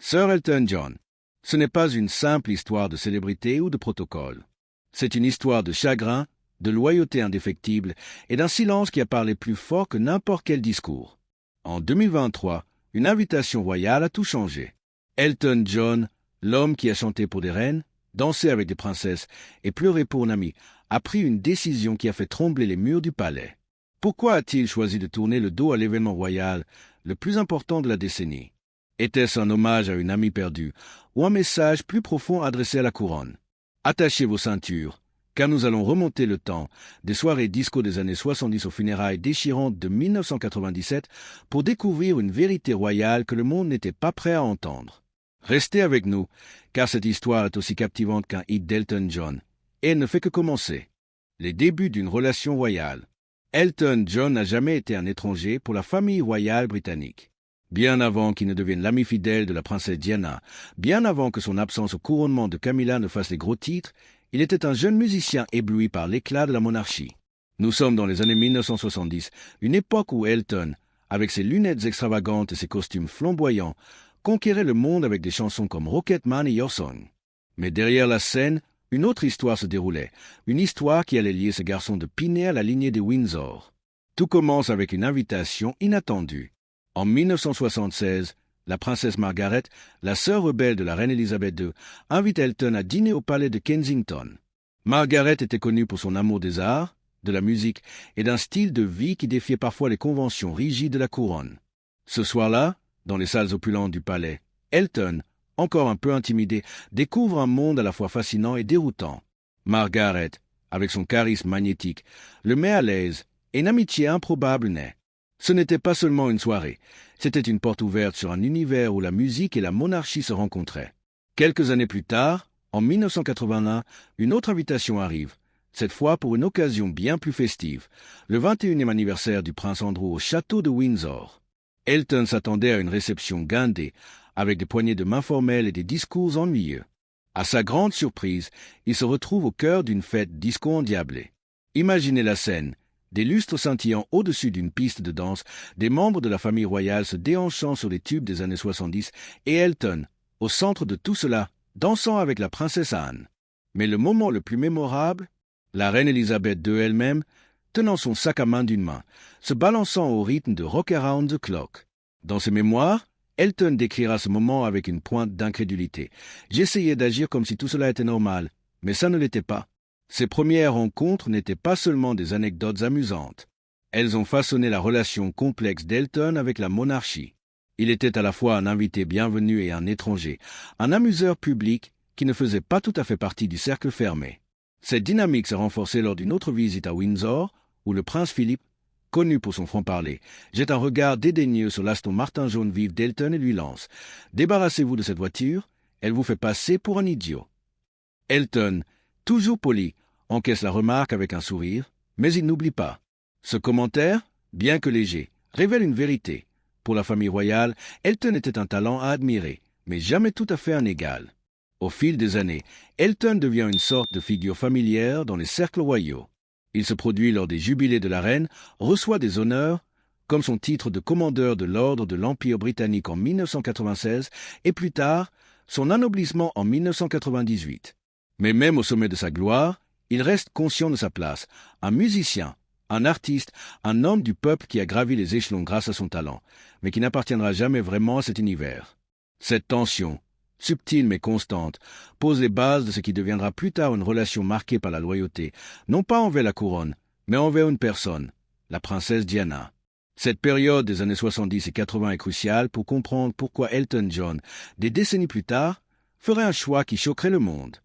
Sir Elton John. Ce n'est pas une simple histoire de célébrité ou de protocole. C'est une histoire de chagrin, de loyauté indéfectible et d'un silence qui a parlé plus fort que n'importe quel discours. En 2023, une invitation royale a tout changé. Elton John, l'homme qui a chanté pour des reines, dansé avec des princesses et pleuré pour un ami, a pris une décision qui a fait trembler les murs du palais. Pourquoi a-t-il choisi de tourner le dos à l'événement royal, le plus important de la décennie? Était-ce un hommage à une amie perdue ou un message plus profond adressé à la couronne? Attachez vos ceintures, car nous allons remonter le temps des soirées disco des années 70 aux funérailles déchirantes de 1997 pour découvrir une vérité royale que le monde n'était pas prêt à entendre. Restez avec nous, car cette histoire est aussi captivante qu'un hit d'Elton John, et elle ne fait que commencer. Les débuts d'une relation royale. Elton John n'a jamais été un étranger pour la famille royale britannique. Bien avant qu'il ne devienne l'ami fidèle de la princesse Diana, bien avant que son absence au couronnement de Camilla ne fasse les gros titres, il était un jeune musicien ébloui par l'éclat de la monarchie. Nous sommes dans les années 1970, une époque où Elton, avec ses lunettes extravagantes et ses costumes flamboyants, conquérait le monde avec des chansons comme Rocketman et Your Song. Mais derrière la scène, une autre histoire se déroulait, une histoire qui allait lier ce garçon de Pinay à la lignée des Windsor. Tout commence avec une invitation inattendue. En 1976, la princesse Margaret, la sœur rebelle de la reine Elisabeth II, invite Elton à dîner au palais de Kensington. Margaret était connue pour son amour des arts, de la musique et d'un style de vie qui défiait parfois les conventions rigides de la couronne. Ce soir-là, dans les salles opulentes du palais, Elton, encore un peu intimidé, découvre un monde à la fois fascinant et déroutant. Margaret, avec son charisme magnétique, le met à l'aise et une amitié improbable naît. Ce n'était pas seulement une soirée, c'était une porte ouverte sur un univers où la musique et la monarchie se rencontraient. Quelques années plus tard, en 1981, une autre invitation arrive, cette fois pour une occasion bien plus festive, le 21e anniversaire du prince Andrew au château de Windsor. Elton s'attendait à une réception guindée, avec des poignées de main formelles et des discours ennuyeux. À sa grande surprise, il se retrouve au cœur d'une fête disco endiablée. Imaginez la scène. Des lustres scintillant au-dessus d'une piste de danse, des membres de la famille royale se déhanchant sur les tubes des années 70, et Elton, au centre de tout cela, dansant avec la princesse Anne. Mais le moment le plus mémorable, la reine Elisabeth II elle-même, tenant son sac à main d'une main, se balançant au rythme de Rock Around the Clock. Dans ses mémoires, Elton décrira ce moment avec une pointe d'incrédulité. J'essayais d'agir comme si tout cela était normal, mais ça ne l'était pas. Ces premières rencontres n'étaient pas seulement des anecdotes amusantes. Elles ont façonné la relation complexe d'Elton avec la monarchie. Il était à la fois un invité bienvenu et un étranger, un amuseur public qui ne faisait pas tout à fait partie du cercle fermé. Cette dynamique s'est renforcée lors d'une autre visite à Windsor, où le prince Philippe, connu pour son franc-parler, jette un regard dédaigneux sur l'Aston Martin jaune vif d'Elton et lui lance « Débarrassez-vous de cette voiture, elle vous fait passer pour un idiot. » Elton, toujours poli, encaisse la remarque avec un sourire, mais il n'oublie pas. Ce commentaire, bien que léger, révèle une vérité. Pour la famille royale, Elton était un talent à admirer, mais jamais tout à fait un égal. Au fil des années, Elton devient une sorte de figure familière dans les cercles royaux. Il se produit lors des jubilés de la reine, reçoit des honneurs, comme son titre de commandeur de l'ordre de l'Empire britannique en 1996 et plus tard, son anoblissement en 1998. Mais même au sommet de sa gloire, il reste conscient de sa place, un musicien, un artiste, un homme du peuple qui a gravi les échelons grâce à son talent, mais qui n'appartiendra jamais vraiment à cet univers. Cette tension, subtile mais constante, pose les bases de ce qui deviendra plus tard une relation marquée par la loyauté, non pas envers la couronne, mais envers une personne, la princesse Diana. Cette période des années 70 et 80 est cruciale pour comprendre pourquoi Elton John, des décennies plus tard, ferait un choix qui choquerait le monde.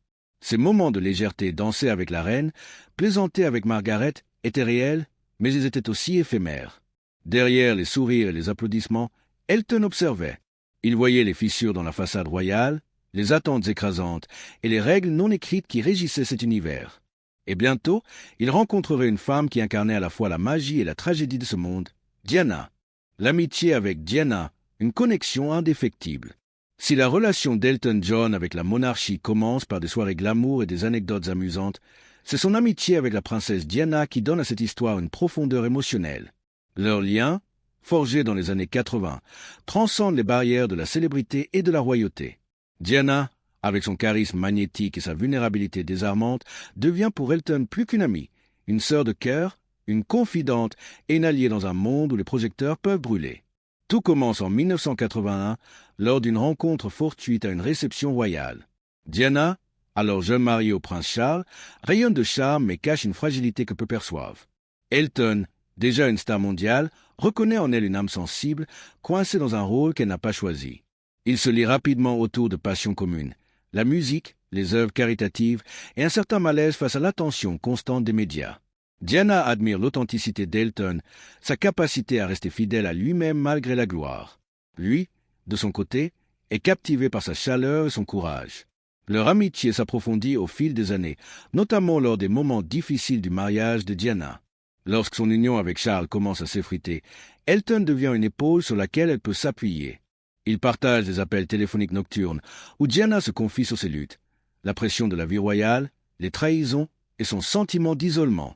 Ces moments de légèreté dansés avec la reine, plaisantés avec Margaret, étaient réels, mais ils étaient aussi éphémères. Derrière les sourires et les applaudissements, Elton observait. Il voyait les fissures dans la façade royale, les attentes écrasantes et les règles non écrites qui régissaient cet univers. Et bientôt, il rencontrerait une femme qui incarnait à la fois la magie et la tragédie de ce monde, Diana. L'amitié avec Diana, une connexion indéfectible. Si la relation d'Elton John avec la monarchie commence par des soirées glamour et des anecdotes amusantes, c'est son amitié avec la princesse Diana qui donne à cette histoire une profondeur émotionnelle. Leur lien, forgé dans les années 80, transcende les barrières de la célébrité et de la royauté. Diana, avec son charisme magnétique et sa vulnérabilité désarmante, devient pour Elton plus qu'une amie, une sœur de cœur, une confidente et une alliée dans un monde où les projecteurs peuvent brûler. Tout commence en 1981, lors d'une rencontre fortuite à une réception royale. Diana, alors jeune mariée au prince Charles, rayonne de charme mais cache une fragilité que peu perçoivent. Elton, déjà une star mondiale, reconnaît en elle une âme sensible, coincée dans un rôle qu'elle n'a pas choisi. Il se lie rapidement autour de passions communes, la musique, les œuvres caritatives et un certain malaise face à l'attention constante des médias. Diana admire l'authenticité d'Elton, sa capacité à rester fidèle à lui-même malgré la gloire. Lui, de son côté, est captivé par sa chaleur et son courage. Leur amitié s'approfondit au fil des années, notamment lors des moments difficiles du mariage de Diana. Lorsque son union avec Charles commence à s'effriter, Elton devient une épaule sur laquelle elle peut s'appuyer. Ils partagent des appels téléphoniques nocturnes où Diana se confie sur ses luttes, la pression de la vie royale, les trahisons et son sentiment d'isolement.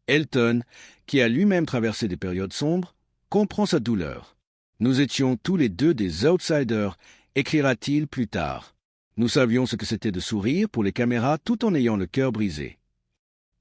Elton, qui a lui-même traversé des périodes sombres, comprend sa douleur. « Nous étions tous les deux des outsiders », écrira-t-il plus tard. Nous savions ce que c'était de sourire pour les caméras tout en ayant le cœur brisé.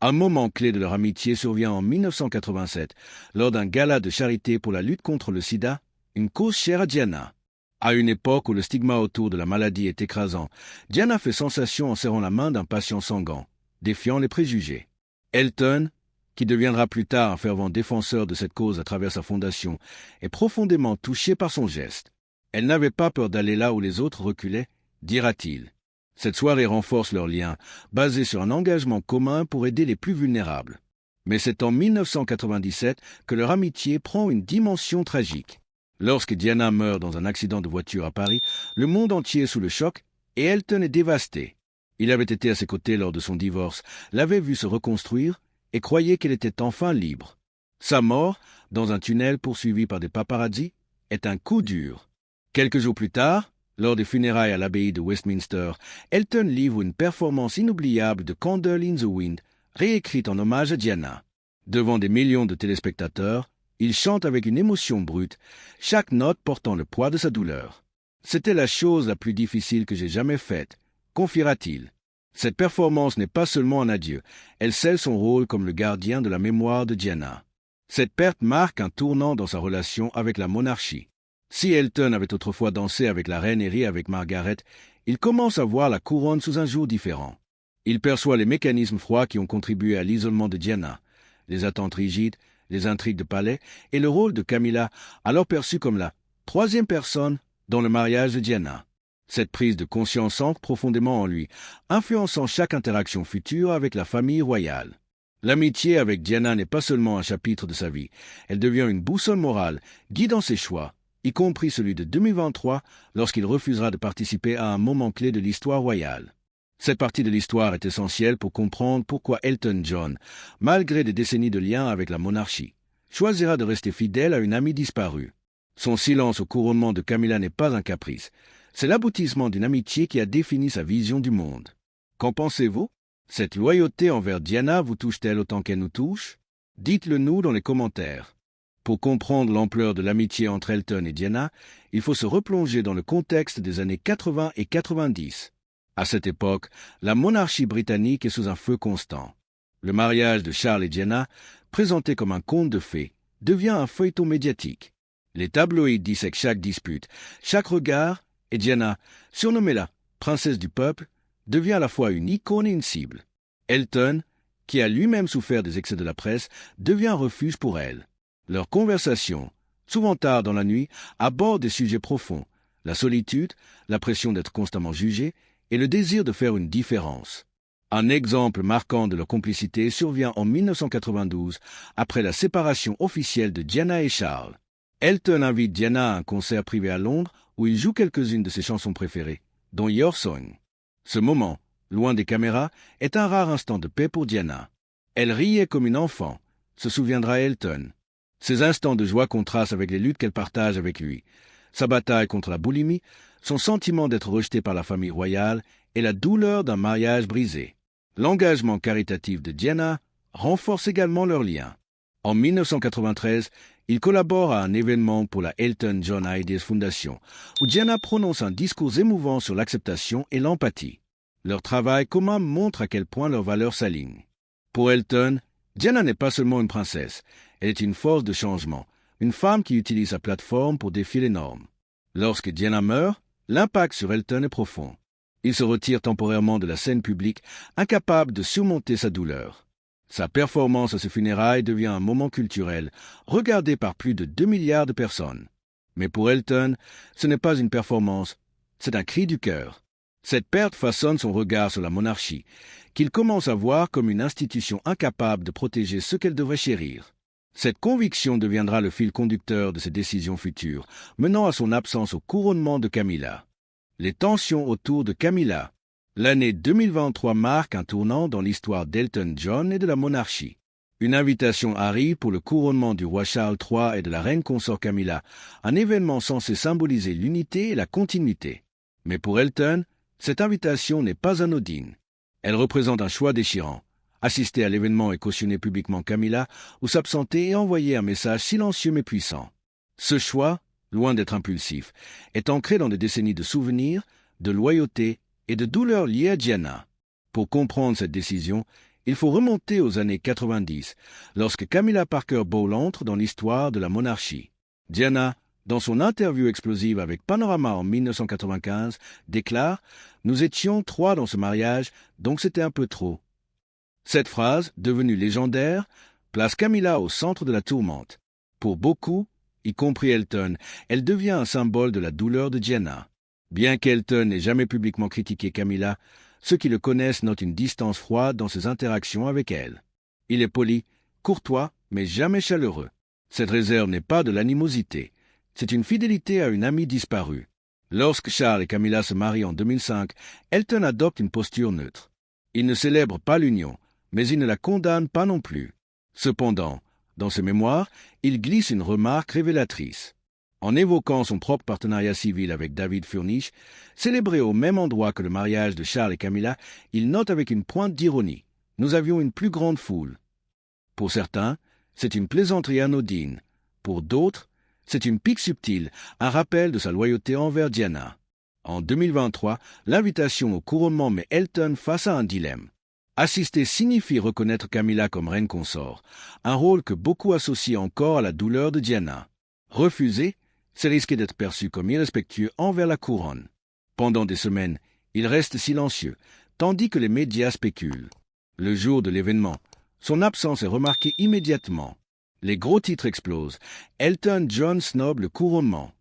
Un moment clé de leur amitié survient en 1987, lors d'un gala de charité pour la lutte contre le sida, une cause chère à Diana. À une époque où le stigma autour de la maladie est écrasant, Diana fait sensation en serrant la main d'un patient sanguin, défiant les préjugés. Elton, qui deviendra plus tard un fervent défenseur de cette cause à travers sa fondation, est profondément touché par son geste. Elle n'avait pas peur d'aller là où les autres reculaient, dira-t-il. Cette soirée renforce leur lien, basé sur un engagement commun pour aider les plus vulnérables. Mais c'est en 1997 que leur amitié prend une dimension tragique. Lorsque Diana meurt dans un accident de voiture à Paris, le monde entier est sous le choc et Elton est dévasté. Il avait été à ses côtés lors de son divorce, l'avait vu se reconstruire et croyait qu'elle était enfin libre. Sa mort, dans un tunnel poursuivi par des paparazzis, est un coup dur. Quelques jours plus tard, lors des funérailles à l'abbaye de Westminster, Elton livre une performance inoubliable de Candle in the Wind, réécrite en hommage à Diana. Devant des millions de téléspectateurs, il chante avec une émotion brute, chaque note portant le poids de sa douleur. « C'était la chose la plus difficile que j'ai jamais faite », confiera-t-il. Cette performance n'est pas seulement un adieu, elle scelle son rôle comme le gardien de la mémoire de Diana. Cette perte marque un tournant dans sa relation avec la monarchie. Si Elton avait autrefois dansé avec la reine et ri avec Margaret, il commence à voir la couronne sous un jour différent. Il perçoit les mécanismes froids qui ont contribué à l'isolement de Diana, les attentes rigides, les intrigues de palais et le rôle de Camilla, alors perçu comme la troisième personne dans le mariage de Diana. Cette prise de conscience ancre profondément en lui, influençant chaque interaction future avec la famille royale. L'amitié avec Diana n'est pas seulement un chapitre de sa vie, elle devient une boussole morale, guidant ses choix, y compris celui de 2023, lorsqu'il refusera de participer à un moment clé de l'histoire royale. Cette partie de l'histoire est essentielle pour comprendre pourquoi Elton John, malgré des décennies de liens avec la monarchie, choisira de rester fidèle à une amie disparue. Son silence au couronnement de Camilla n'est pas un caprice, c'est l'aboutissement d'une amitié qui a défini sa vision du monde. Qu'en pensez-vous? Cette loyauté envers Diana vous touche-t-elle autant qu'elle nous touche? Dites-le nous dans les commentaires. Pour comprendre l'ampleur de l'amitié entre Elton et Diana, il faut se replonger dans le contexte des années 80 et 90. À cette époque, la monarchie britannique est sous un feu constant. Le mariage de Charles et Diana, présenté comme un conte de fées, devient un feuilleton médiatique. Les tabloïds dissèquent chaque dispute, chaque regard, et Diana, surnommée la princesse du peuple, devient à la fois une icône et une cible. Elton, qui a lui-même souffert des excès de la presse, devient un refuge pour elle. Leurs conversations, souvent tard dans la nuit, abordent des sujets profonds, la solitude, la pression d'être constamment jugé et le désir de faire une différence. Un exemple marquant de leur complicité survient en 1992, après la séparation officielle de Diana et Charles. Elton invite Diana à un concert privé à Londres où il joue quelques-unes de ses chansons préférées, dont Your Song. Ce moment, loin des caméras, est un rare instant de paix pour Diana. Elle riait comme une enfant, se souviendra Elton. Ces instants de joie contrastent avec les luttes qu'elle partage avec lui. Sa bataille contre la boulimie, son sentiment d'être rejeté par la famille royale et la douleur d'un mariage brisé. L'engagement caritatif de Diana renforce également leur lien. En 1993, Il collabore à un événement pour la Elton John Ideas Foundation, où Diana prononce un discours émouvant sur l'acceptation et l'empathie. Leur travail commun montre à quel point leurs valeurs s'alignent. Pour Elton, Diana n'est pas seulement une princesse, elle est une force de changement, une femme qui utilise sa plateforme pour défier les normes. Lorsque Diana meurt, l'impact sur Elton est profond. Il se retire temporairement de la scène publique, incapable de surmonter sa douleur. Sa performance à ses funérailles devient un moment culturel, regardé par plus de 2 milliards de personnes. Mais pour Elton, ce n'est pas une performance, c'est un cri du cœur. Cette perte façonne son regard sur la monarchie, qu'il commence à voir comme une institution incapable de protéger ce qu'elle devrait chérir. Cette conviction deviendra le fil conducteur de ses décisions futures, menant à son absence au couronnement de Camilla. Les tensions autour de Camilla. L'année 2023 marque un tournant dans l'histoire d'Elton John et de la monarchie. Une invitation arrive pour le couronnement du roi Charles III et de la reine consort Camilla, un événement censé symboliser l'unité et la continuité. Mais pour Elton, cette invitation n'est pas anodine. Elle représente un choix déchirant. Assister à l'événement et cautionner publiquement Camilla, ou s'absenter et envoyer un message silencieux mais puissant. Ce choix, loin d'être impulsif, est ancré dans des décennies de souvenirs, de loyauté et de douleur liées à Diana. Pour comprendre cette décision, il faut remonter aux années 90, lorsque Camilla Parker Bowles entre dans l'histoire de la monarchie. Diana, dans son interview explosive avec Panorama en 1995, déclare « Nous étions 3 dans ce mariage, donc c'était un peu trop ». Cette phrase, devenue légendaire, place Camilla au centre de la tourmente. Pour beaucoup, y compris Elton, elle devient un symbole de la douleur de Diana. Bien qu'Elton n'ait jamais publiquement critiqué Camilla, ceux qui le connaissent notent une distance froide dans ses interactions avec elle. Il est poli, courtois, mais jamais chaleureux. Cette réserve n'est pas de l'animosité, c'est une fidélité à une amie disparue. Lorsque Charles et Camilla se marient en 2005, Elton adopte une posture neutre. Il ne célèbre pas l'union, mais il ne la condamne pas non plus. Cependant, dans ses mémoires, il glisse une remarque révélatrice. En évoquant son propre partenariat civil avec David Furnish, célébré au même endroit que le mariage de Charles et Camilla, il note avec une pointe d'ironie « Nous avions une plus grande foule ». Pour certains, c'est une plaisanterie anodine. Pour d'autres, c'est une pique subtile, un rappel de sa loyauté envers Diana. En 2023, l'invitation au couronnement met Elton face à un dilemme. Assister signifie reconnaître Camilla comme reine consort, un rôle que beaucoup associent encore à la douleur de Diana. Refuser, c'est risquer d'être perçu comme irrespectueux envers la couronne. Pendant des semaines, il reste silencieux, tandis que les médias spéculent. Le jour de l'événement, son absence est remarquée immédiatement. Les gros titres explosent. Elton John snob le couronnement.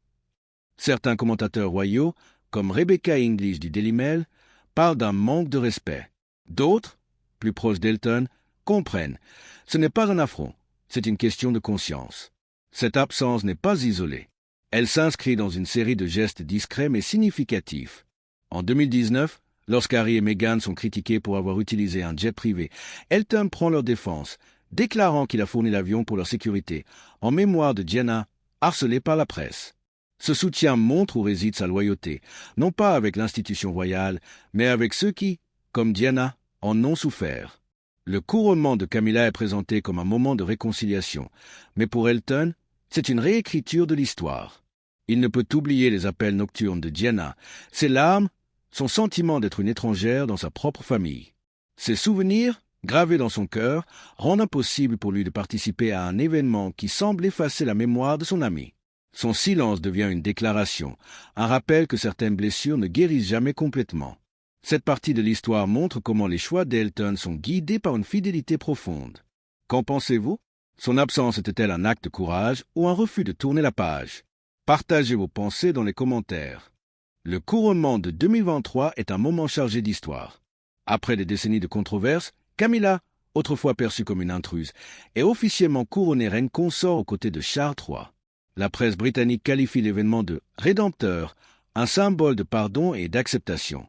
Certains commentateurs royaux, comme Rebecca English du Daily Mail, parlent d'un manque de respect. D'autres, plus proches d'Elton, comprennent. Ce n'est pas un affront, c'est une question de conscience. Cette absence n'est pas isolée. Elle s'inscrit dans une série de gestes discrets mais significatifs. En 2019, lorsqu'Harry et Meghan sont critiqués pour avoir utilisé un jet privé, Elton prend leur défense, déclarant qu'il a fourni l'avion pour leur sécurité, en mémoire de Diana, harcelée par la presse. Ce soutien montre où réside sa loyauté, non pas avec l'institution royale, mais avec ceux qui, comme Diana, en ont souffert. Le couronnement de Camilla est présenté comme un moment de réconciliation, mais pour Elton, c'est une réécriture de l'histoire. Il ne peut oublier les appels nocturnes de Diana, ses larmes, son sentiment d'être une étrangère dans sa propre famille. Ses souvenirs, gravés dans son cœur, rendent impossible pour lui de participer à un événement qui semble effacer la mémoire de son ami. Son silence devient une déclaration, un rappel que certaines blessures ne guérissent jamais complètement. Cette partie de l'histoire montre comment les choix d'Elton sont guidés par une fidélité profonde. Qu'en pensez-vous? Son absence était-elle un acte de courage ou un refus de tourner la page? Partagez vos pensées dans les commentaires. Le couronnement de 2023 est un moment chargé d'histoire. Après des décennies de controverses, Camilla, autrefois perçue comme une intruse, est officiellement couronnée reine consort aux côtés de Charles III. La presse britannique qualifie l'événement de « rédempteur », un symbole de pardon et d'acceptation.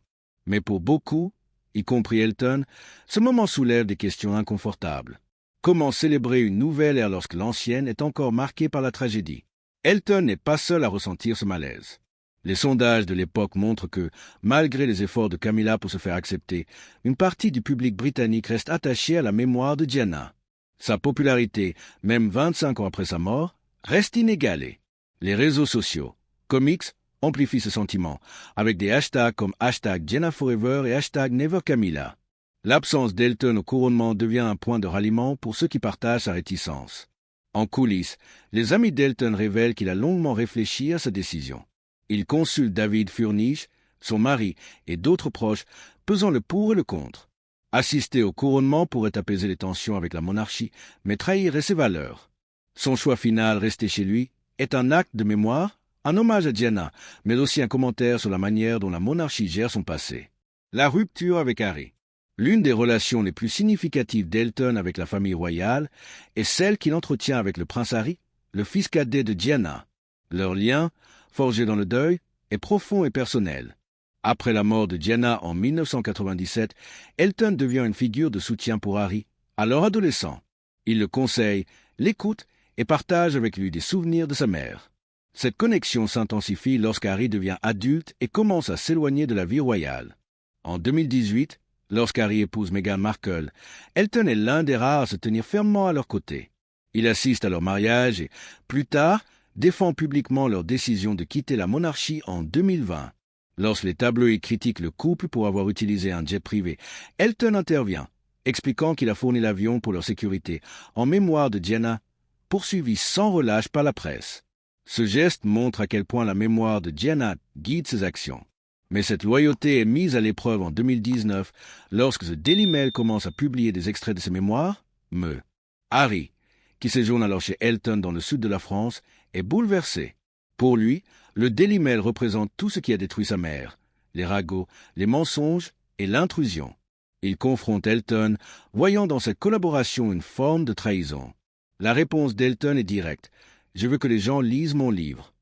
Mais pour beaucoup, y compris Elton, ce moment soulève des questions inconfortables. Comment célébrer une nouvelle ère lorsque l'ancienne est encore marquée par la tragédie? Elton n'est pas seul à ressentir ce malaise. Les sondages de l'époque montrent que, malgré les efforts de Camilla pour se faire accepter, une partie du public britannique reste attachée à la mémoire de Diana. Sa popularité, même 25 ans après sa mort, reste inégalée. Les réseaux sociaux, comics, amplifient ce sentiment, avec des hashtags comme #JennaForever et #NeverCamilla. L'absence d'Elton au couronnement devient un point de ralliement pour ceux qui partagent sa réticence. En coulisses, les amis d'Elton révèlent qu'il a longuement réfléchi à sa décision. Il consulte David Furnish, son mari et d'autres proches, pesant le pour et le contre. Assister au couronnement pourrait apaiser les tensions avec la monarchie, mais trahirait ses valeurs. Son choix final, rester chez lui, est un acte de mémoire, un hommage à Diana, mais aussi un commentaire sur la manière dont la monarchie gère son passé. La rupture avec Harry. L'une des relations les plus significatives d'Elton avec la famille royale est celle qu'il entretient avec le prince Harry, le fils cadet de Diana. Leur lien, forgé dans le deuil, est profond et personnel. Après la mort de Diana en 1997, Elton devient une figure de soutien pour Harry, alors adolescent. Il le conseille, l'écoute et partage avec lui des souvenirs de sa mère. Cette connexion s'intensifie lorsqu'Harry devient adulte et commence à s'éloigner de la vie royale. En 2018, lorsqu'Harry épouse Meghan Markle, Elton est l'un des rares à se tenir fermement à leur côté. Il assiste à leur mariage et, plus tard, défend publiquement leur décision de quitter la monarchie en 2020. Lorsque les tabloïds critiquent le couple pour avoir utilisé un jet privé, Elton intervient, expliquant qu'il a fourni l'avion pour leur sécurité, en mémoire de Diana, poursuivi sans relâche par la presse. Ce geste montre à quel point la mémoire de Diana guide ses actions. Mais cette loyauté est mise à l'épreuve en 2019 lorsque The Daily Mail commence à publier des extraits de ses mémoires. Harry, qui séjourne alors chez Elton dans le sud de la France, est bouleversé. Pour lui, le Daily Mail représente tout ce qui a détruit sa mère, les ragots, les mensonges et l'intrusion. Il confronte Elton, voyant dans cette collaboration une forme de trahison. La réponse d'Elton est directe. « Je veux que les gens lisent mon livre. »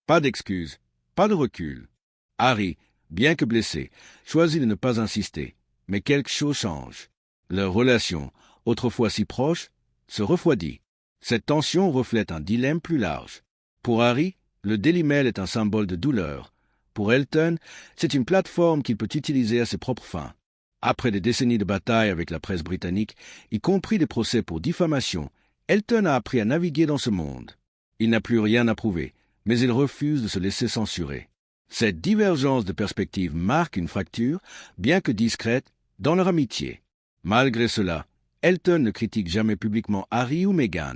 Pas d'excuses, pas de recul. Harry, bien que blessé, choisit de ne pas insister, mais quelque chose change. Leur relation, autrefois si proche, se refroidit. Cette tension reflète un dilemme plus large. Pour Harry, le Daily Mail est un symbole de douleur. Pour Elton, c'est une plateforme qu'il peut utiliser à ses propres fins. Après des décennies de bataille avec la presse britannique, y compris des procès pour diffamation, Elton a appris à naviguer dans ce monde. Il n'a plus rien à prouver, mais il refuse de se laisser censurer. Cette divergence de perspective marque une fracture, bien que discrète, dans leur amitié. Malgré cela, Elton ne critique jamais publiquement Harry ou Meghan.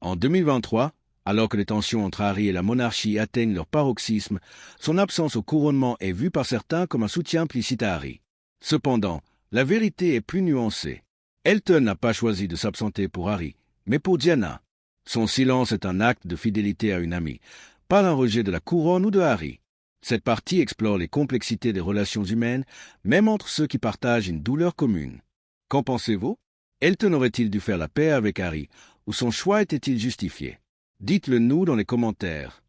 En 2023, alors que les tensions entre Harry et la monarchie atteignent leur paroxysme, son absence au couronnement est vue par certains comme un soutien implicite à Harry. Cependant, la vérité est plus nuancée. Elton n'a pas choisi de s'absenter pour Harry, mais pour Diana. Son silence est un acte de fidélité à une amie, pas un rejet de la couronne ou de Harry. Cette partie explore les complexités des relations humaines, même entre ceux qui partagent une douleur commune. Qu'en pensez-vous? Elton aurait-il dû faire la paix avec Harry, ou son choix était-il justifié? Dites-le nous dans les commentaires.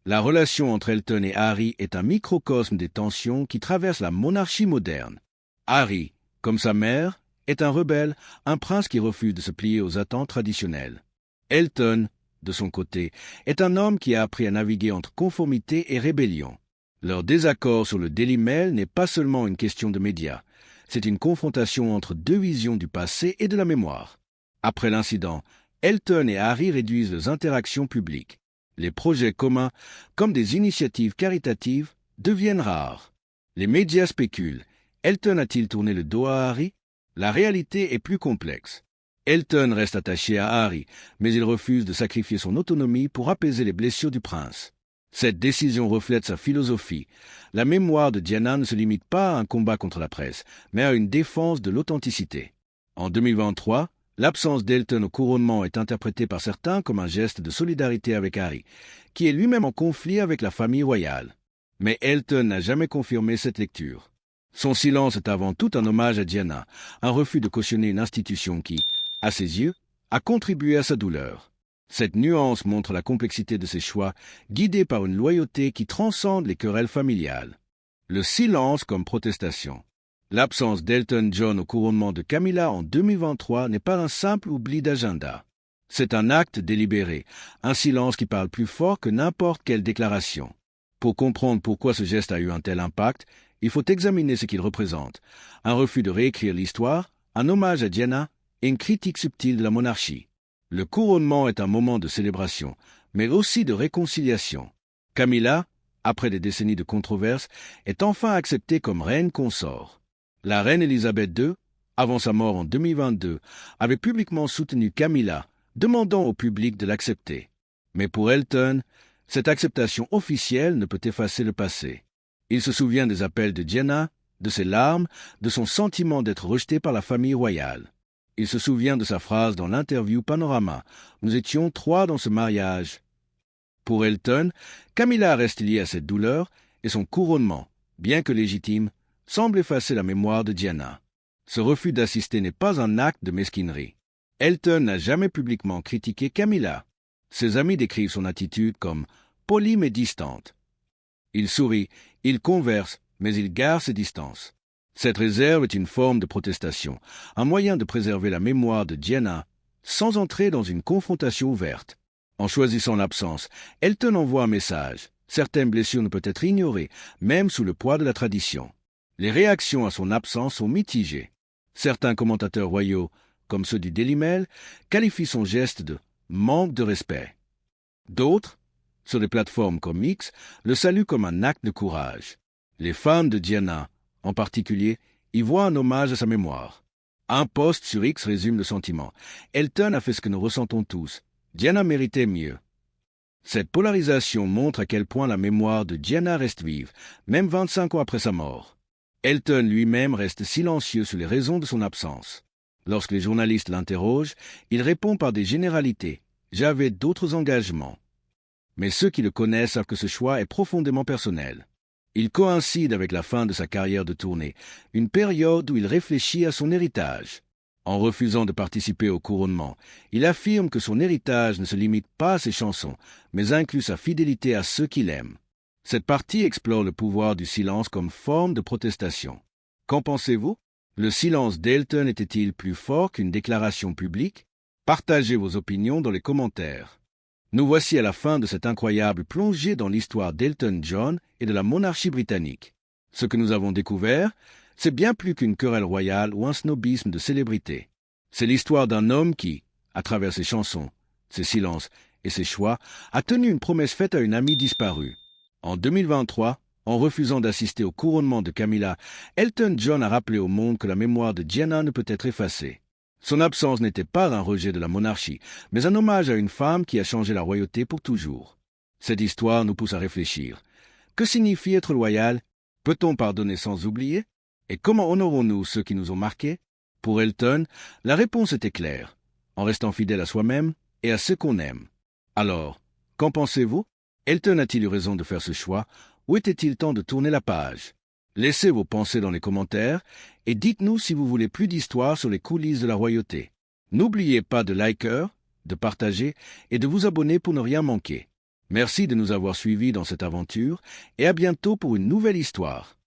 La relation entre Elton et Harry est un microcosme des tensions qui traversent la monarchie moderne. Harry, comme sa mère, est un rebelle, un prince qui refuse de se plier aux attentes traditionnelles. Elton, de son côté, est un homme qui a appris à naviguer entre conformité et rébellion. Leur désaccord sur le Daily Mail n'est pas seulement une question de médias, c'est une confrontation entre deux visions du passé et de la mémoire. Après l'incident, Elton et Harry réduisent leurs interactions publiques. Les projets communs, comme des initiatives caritatives, deviennent rares. Les médias spéculent. Elton a-t-il tourné le dos à Harry? La réalité est plus complexe. Elton reste attaché à Harry, mais il refuse de sacrifier son autonomie pour apaiser les blessures du prince. Cette décision reflète sa philosophie. La mémoire de Diana ne se limite pas à un combat contre la presse, mais à une défense de l'authenticité. En 2023, l'absence d'Elton au couronnement est interprétée par certains comme un geste de solidarité avec Harry, qui est lui-même en conflit avec la famille royale. Mais Elton n'a jamais confirmé cette lecture. Son silence est avant tout un hommage à Diana, un refus de cautionner une institution qui, à ses yeux, a contribué à sa douleur. Cette nuance montre la complexité de ses choix, guidés par une loyauté qui transcende les querelles familiales. Le silence comme protestation. L'absence d'Elton John au couronnement de Camilla en 2023 n'est pas un simple oubli d'agenda. C'est un acte délibéré, un silence qui parle plus fort que n'importe quelle déclaration. Pour comprendre pourquoi ce geste a eu un tel impact, il faut examiner ce qu'il représente. Un refus de réécrire l'histoire, un hommage à Diana et une critique subtile de la monarchie. Le couronnement est un moment de célébration, mais aussi de réconciliation. Camilla, après des décennies de controverses, est enfin acceptée comme reine consort. La reine Élisabeth II, avant sa mort en 2022, avait publiquement soutenu Camilla, demandant au public de l'accepter. Mais pour Elton, cette acceptation officielle ne peut effacer le passé. Il se souvient des appels de Diana, de ses larmes, de son sentiment d'être rejeté par la famille royale. Il se souvient de sa phrase dans l'interview Panorama. Nous étions 3 dans ce mariage. Pour Elton, Camilla reste liée à cette douleur et son couronnement, bien que légitime, semble effacer la mémoire de Diana. Ce refus d'assister n'est pas un acte de mesquinerie. Elton n'a jamais publiquement critiqué Camilla. Ses amis décrivent son attitude comme polie mais distante. Il sourit, il converse, mais il garde ses distances. Cette réserve est une forme de protestation, un moyen de préserver la mémoire de Diana sans entrer dans une confrontation ouverte. En choisissant l'absence, Elton envoie un message. Certaines blessures ne peuvent être ignorées, même sous le poids de la tradition. Les réactions à son absence sont mitigées. Certains commentateurs royaux, comme ceux du Daily Mail, qualifient son geste de manque de respect. D'autres, sur des plateformes comme X, le saluent comme un acte de courage. Les fans de Diana, en particulier, y voient un hommage à sa mémoire. Un post sur X résume le sentiment. Elton a fait ce que nous ressentons tous. Diana méritait mieux. Cette polarisation montre à quel point la mémoire de Diana reste vive, même 25 ans après sa mort. Elton lui-même reste silencieux sur les raisons de son absence. Lorsque les journalistes l'interrogent, il répond par des généralités. « J'avais d'autres engagements. » Mais ceux qui le connaissent savent que ce choix est profondément personnel. Il coïncide avec la fin de sa carrière de tournée, une période où il réfléchit à son héritage. En refusant de participer au couronnement, il affirme que son héritage ne se limite pas à ses chansons, mais inclut sa fidélité à ceux qu'il aime. Cette partie explore le pouvoir du silence comme forme de protestation. Qu'en pensez-vous? Le silence d'Elton était-il plus fort qu'une déclaration publique? Partagez vos opinions dans les commentaires. Nous voici à la fin de cette incroyable plongée dans l'histoire d'Elton John et de la monarchie britannique. Ce que nous avons découvert, c'est bien plus qu'une querelle royale ou un snobisme de célébrité. C'est l'histoire d'un homme qui, à travers ses chansons, ses silences et ses choix, a tenu une promesse faite à une amie disparue. En 2023, en refusant d'assister au couronnement de Camilla, Elton John a rappelé au monde que la mémoire de Diana ne peut être effacée. Son absence n'était pas un rejet de la monarchie, mais un hommage à une femme qui a changé la royauté pour toujours. Cette histoire nous pousse à réfléchir. Que signifie être loyal? Peut-on pardonner sans oublier? Et comment honorons-nous ceux qui nous ont marqués? Pour Elton, la réponse était claire, en restant fidèle à soi-même et à ceux qu'on aime. Alors, qu'en pensez-vous? Elton a-t-il eu raison de faire ce choix, ou était-il temps de tourner la page? Laissez vos pensées dans les commentaires et dites-nous si vous voulez plus d'histoires sur les coulisses de la royauté. N'oubliez pas de liker, de partager et de vous abonner pour ne rien manquer. Merci de nous avoir suivis dans cette aventure et à bientôt pour une nouvelle histoire.